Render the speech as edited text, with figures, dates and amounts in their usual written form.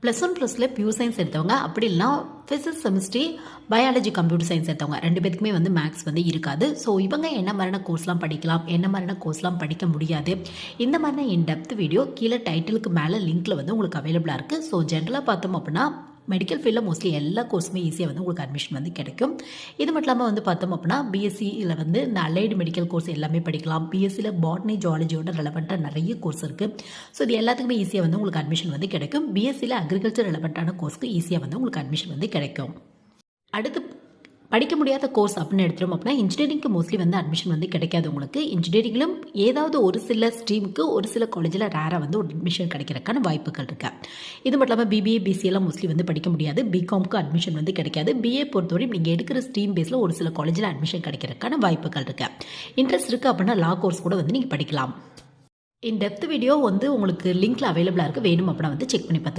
+1 +2 pure science எடுத்தவங்க, அப்படி இல்லைனா physics, chemistry, biology, computer science எடுத்தவங்க 2 பேத்துக்குமே வந்து மேக்ஸ் வந்து இருக்காது. ஸோ இவங்க என்ன மாதிரியான கோர்ஸ்லாம் படிக்கலாம், என்ன மாதிரியான கோர்ஸ்லாம் படிக்க முடியாது, இந்த மாதிரியான இன்டெப்த் வீடியோ கீழே டைட்டிலுக்கு மேலே லிங்க்கில் வந்து உங்களுக்கு அவைலபிளாக இருக்குது. ஸோ ஜென்ரலாக பார்த்தோம் அப்படின்னா மெடிக்கல் ஃபீல்டில் மோஸ்ட்லி எல்லா கோர்ஸுமே ஈஸியாக வந்து உங்களுக்கு அட்மிஷன் வந்து கிடைக்கும். இது மட்டும் இல்லாமல் வந்து பார்த்தோம் அப்படின்னா பிஎஸ்சியில் வந்து இந்த அலைடு மெடிக்கல் கோர்ஸ் எல்லாமே படிக்கலாம். பிஎஸ்சியில் பாட்னி, ஜுவாலஜியோட ரெலவெண்ட்டாக நிறைய கோர்ஸ் இருக்குது. ஸோ இது எல்லாத்துக்குமே ஈஸியாக வந்து உங்களுக்கு அட்மிஷன் வந்து கிடைக்கும். பிஎஸ்சியில் அக்ரிகல்ச்சர் ரெலவெண்ட்டான கோர்ஸ்க்கு ஈஸியாக வந்து உங்களுக்கு அட்மிஷன் வந்து கிடைக்கும். அடுத்து படிக்க முடியாத கோர்ஸ் அப்படின்னு எடுத்துட்டோம் அப்படின்னா இன்ஜினியரிங்க்கு மோஸ்ட்லி வந்து அட்மிஷன் வந்து கிடைக்காது உங்களுக்கு. இன்ஜினியரிங்கிலும் ஏதாவது ஒரு சில ஸ்ட்ரீமுக்கு ஒரு சில காலேஜில் ரேராக வந்து ஒரு அட்மிஷன் கிடைக்கிறதுக்கான வாய்ப்புகள் இருக்கு. இது மட்டும் இல்லாமல் பிபிஏ, பிசிஎல்லாம் மோஸ்ட்லி வந்து படிக்க முடியாது. பிகாம்க்கு அட்மிஷன் வந்து கிடைக்காது. பிஏ பொறுத்தவரை நீங்கள் எடுக்கிற ஸ்ட்ரீம் பேஸில் ஒரு சில காலேஜில் அட்மிஷன் கிடைக்கிறதுக்கான வாய்ப்புகள் இருக்கு. இன்ட்ரெஸ்ட் இருக்குது அப்படின்னா லா கோர்ஸ் கூட வந்து நீங்கள் படிக்கலாம். இன் டெப்த் வீடியோ வந்து உங்களுக்கு லிங்க்ல அவைலபிளாக இருக்குது. வேணும் அப்படின்னா வந்து செக் பண்ணி பார்த்து